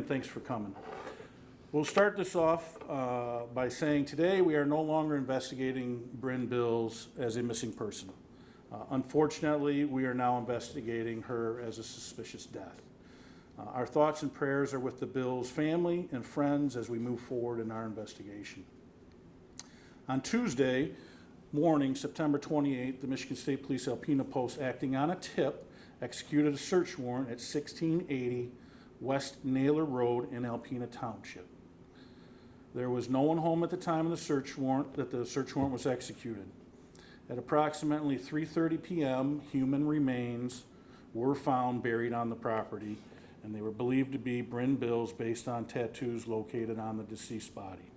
thanks for coming. We'll start this off by saying today we are no longer investigating Brynn Bills as a missing person. Unfortunately, we are now investigating her as a suspicious death. Our thoughts and prayers are with the Bills' family and friends as we move forward in our investigation. On Tuesday morning, September 28th, the Michigan State Police Alpena Post, acting on a tip, executed a search warrant at 1680 West Naylor Road in Alpena Township. There was no one home at the time of the search warrant was executed. At approximately 3:30 p.m., human remains were found buried on the property, and they were believed to be Brynn Bills based on tattoos located on the deceased body.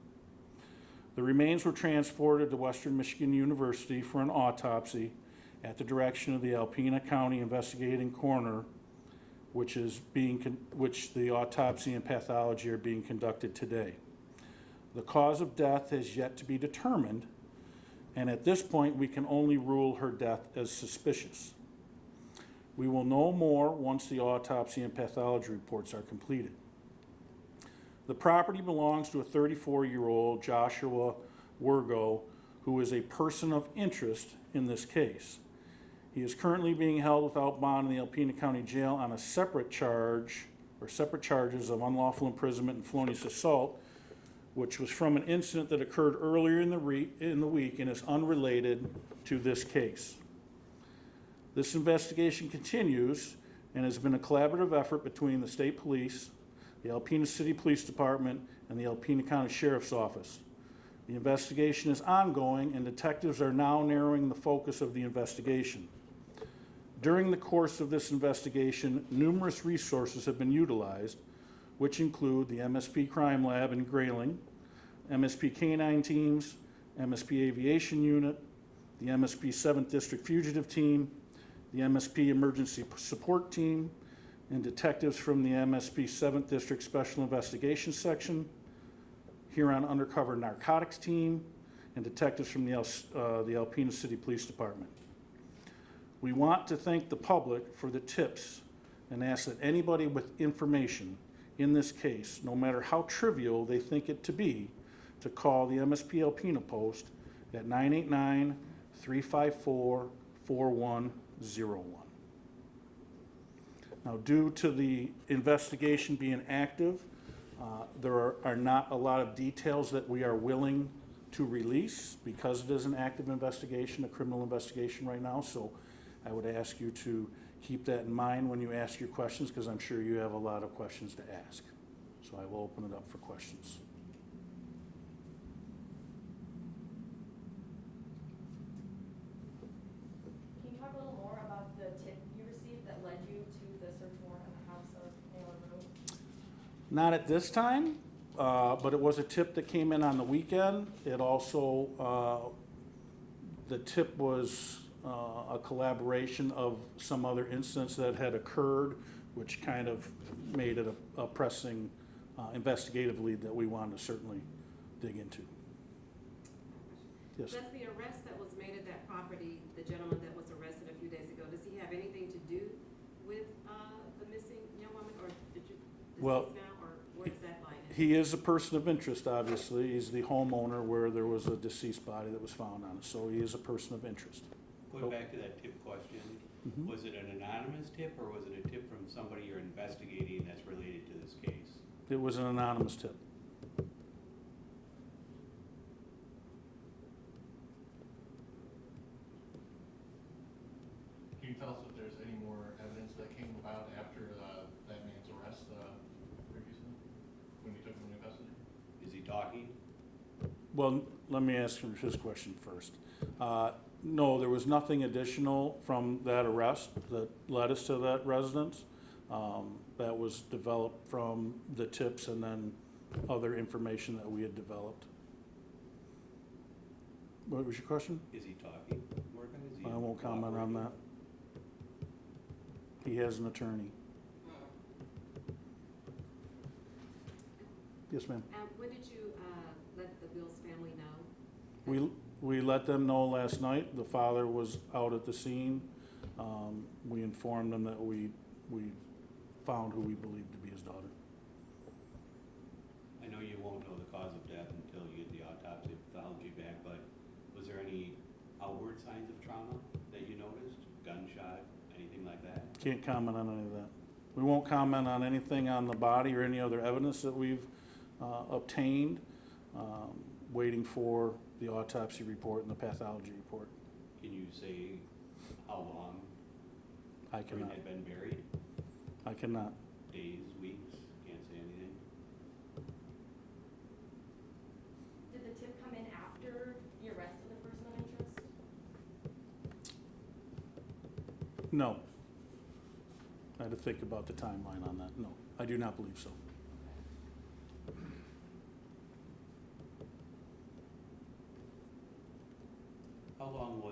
The remains were transported to Western Michigan University for an autopsy at the direction of the Alpena County Investigating Coroner, which the autopsy and pathology are being conducted today. The cause of death has yet to be determined, and at this point we can only rule her death as suspicious. We will know more once the autopsy and pathology reports are completed. The property belongs to a 34-year-old Joshua Wergo, who is a person of interest in this case. He is currently being held without bond in the Alpena County Jail on a separate charges of unlawful imprisonment and felonious assault, which was from an incident that occurred earlier in the week and is unrelated to this case. This investigation continues and has been a collaborative effort between the state police, the Alpena City Police Department, and the Alpena County Sheriff's Office. The investigation is ongoing, and detectives are now narrowing the focus of the investigation. During the course of this investigation, numerous resources have been utilized, which include the MSP Crime Lab in Grayling, MSP Canine Teams, MSP Aviation Unit, the MSP 7th District Fugitive Team, the MSP Emergency Support Team, and detectives from the MSP 7th District Special Investigations Section, Huron Undercover Narcotics Team, and detectives from the Alpena City Police Department. We want to thank the public for the tips and ask that anybody with information in this case, no matter how trivial they think it to be, to call the MSP Alpena Post at 989-354-4101. Now, due to the investigation being active, there are not a lot of details that we are willing to release because it is an active investigation, a criminal investigation right now. So I would ask you to keep that in mind when you ask your questions, because I'm sure you have a lot of questions to ask. So I will open it up for questions. Can you talk a little more about the tip you received that led you to the search warrant on the house of Naylor Road? Not at this time, but it was a tip that came in on the weekend. It also, the tip was a collaboration of some other incidents that had occurred, which kind of made it a pressing investigative lead that we wanted to certainly dig into. Yes. Does the arrest that was made at that property, the gentleman that was arrested a few days ago, does he have anything to do with the missing young woman, or did you deceased now, or where does that lie in? He is a person of interest, obviously. He's the homeowner where there was a deceased body that was found on it, so he is a person of interest. Going back to that tip question, was it an anonymous tip or was it a tip from somebody you're investigating that's related to this case? It was an anonymous tip. Can you tell us if there's any more evidence that came about after that man's arrest previously, when you took him into custody? Is he talking? Well, let me ask his question first. No, there was nothing additional from that arrest that led us to that residence. That was developed from the tips and then other information that we had developed. What was your question? Is he talking, Morgan? Is he I won't comment on that. He has an attorney. Yes, ma'am. When did you let the Bills family know? We let them know last night. The father was out at the scene. We informed them that we found who we believed to be his daughter. signs of trauma that you noticed? Gunshot, anything like that? Can't comment on any of that. We won't comment on anything on the body or any other evidence that we've obtained, waiting for the autopsy report and the pathology report. Can you say how long I Brynn cannot. had been buried? I cannot. Days, weeks? Can't say anything? Did the tip come in after the arrest of the person of interest? No. I had to think about the timeline on that. No, I do not believe so. How long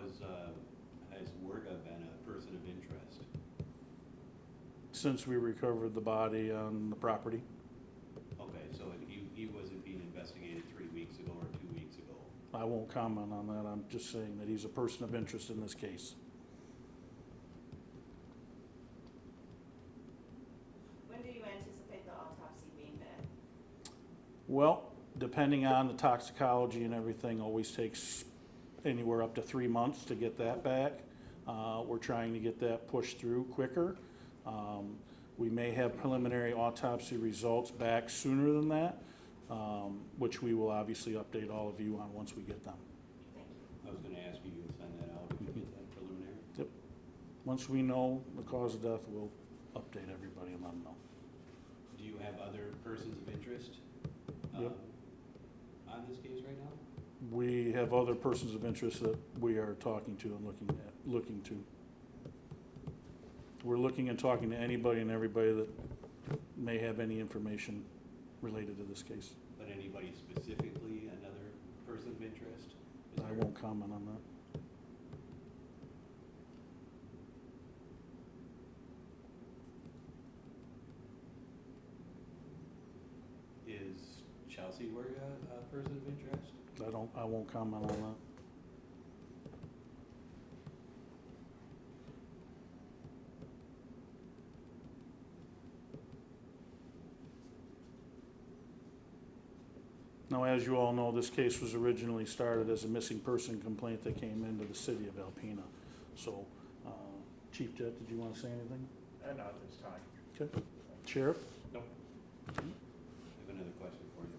has Werga been a person of interest? Since we recovered the body on the property, Okay, so he wasn't being investigated 3 weeks ago or 2 weeks ago? I won't comment on that. I'm just saying that he's a person of interest in this case. When do you anticipate the autopsy being back? Well, depending on the toxicology and everything, always takes anywhere up to 3 months to get that back. We're trying to get that pushed through quicker. We may have preliminary autopsy results back sooner than that, which we will obviously update all of you on once we get them. Thank you. I was gonna ask you to send that out if you get that preliminary. Yep. Once we know the cause of death, we'll update everybody and let them know. Do you have other persons of interest Yep. on this case right now? We have other persons of interest that we are talking to and looking to. We're looking and talking to anybody and everybody that may have any information related to this case. But anybody specifically, another person of interest? Is I there- won't comment on that. Is Chelsea Werga a person of interest? I won't comment on that. Now, as you all know, this case was originally started as a missing person complaint that came into the city of Alpena. So, Chief Jett, did you want to say anything? Not at this time. Okay. Sheriff? Nope. I have another question for you.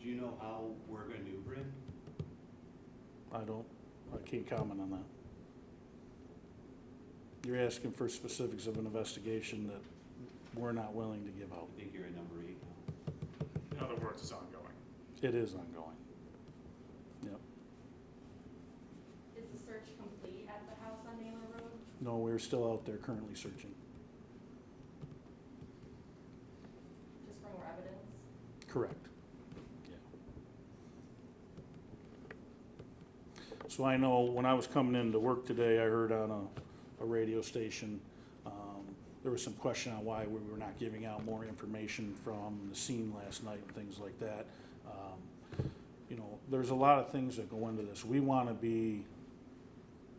Do you know how Werga knew Brynn? I can't comment on that. You're asking for specifics of an investigation that we're not willing to give out. I think you're at number 8 now. In other words, it's ongoing. It is ongoing. Yep. Is the search complete at the house on Naylor Road? No, we're still out there currently searching. Just for more evidence? Correct. Yeah. So I know when I was coming into work today, I heard on a radio station, there was some question on why we were not giving out more information from the scene last night and things like that. You know, there's a lot of things that go into this. We want to be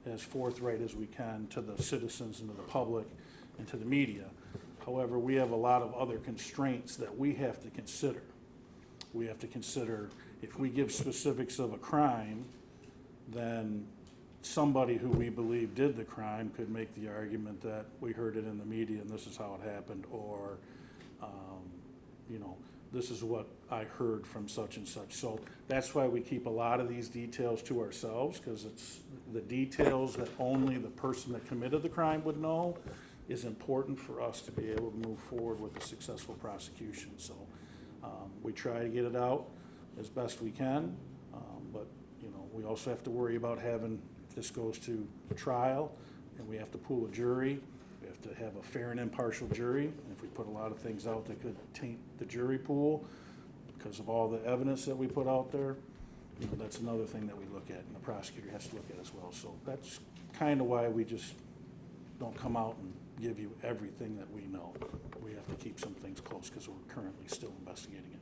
as forthright as we can to the citizens and to the public and to the media. However, we have a lot of other constraints that we have to consider. We have to consider if we give specifics of a crime, then somebody who we believe did the crime could make the argument that we heard it in the media and this is how it happened, or, you know, this is what I heard from such and such. So that's why we keep a lot of these details to ourselves, because it's the details that only the person that committed the crime would know is important for us to be able to move forward with a successful prosecution. So we try to get it out as best we can, but, you know, we also have to worry about having, if this goes to trial and we have to pool a jury, we have to have a fair and impartial jury. And if we put a lot of things out that could taint the jury pool because of all the evidence that we put out there, you know, that's another thing that we look at and the prosecutor has to look at as well. So that's kind of why we just don't come out and give you everything that we know. We have to keep some things close because we're currently still investigating it.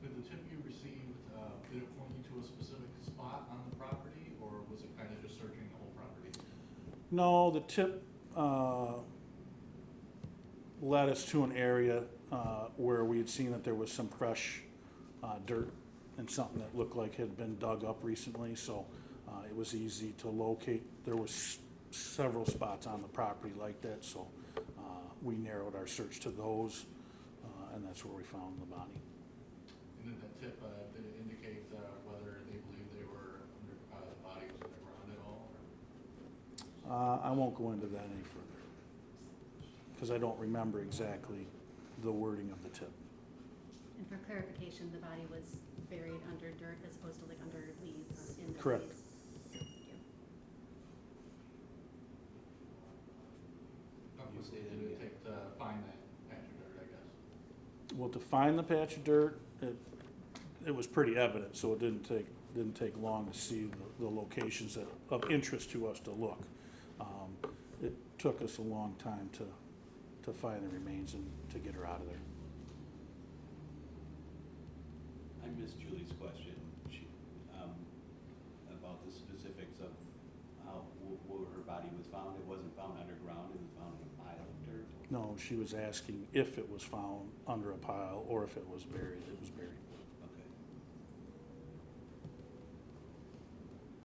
Did the tip you received, did it point you to a specific spot on the property, or was it kind of just searching the whole property? No, the tip led us to an area where we had seen that there was some fresh dirt and something that looked like had been dug up recently, so it was easy to locate. There was several spots on the property like that, so we narrowed our search to those, and that's where we found the body. And then that tip, did it indicate whether they believe they were under, the body was underground at all? Or? I won't go into that any further, because I don't remember exactly the wording of the tip. And for clarification, the body was buried under dirt as opposed to like under leaves in the Correct. leaves. Thank you. How You say quickly that did it again. take to find that patch of dirt, I guess? Well, to find the patch of dirt, it was pretty evident, so it didn't take long to see the locations that, of interest to us to look. It took us a long time to find the remains and to get her out of there. I missed Julie's question, about the specifics of how, where her body was found. It wasn't found underground, it was found in a pile of dirt. No, she was asking if it was found under a pile or if it was buried. It was buried.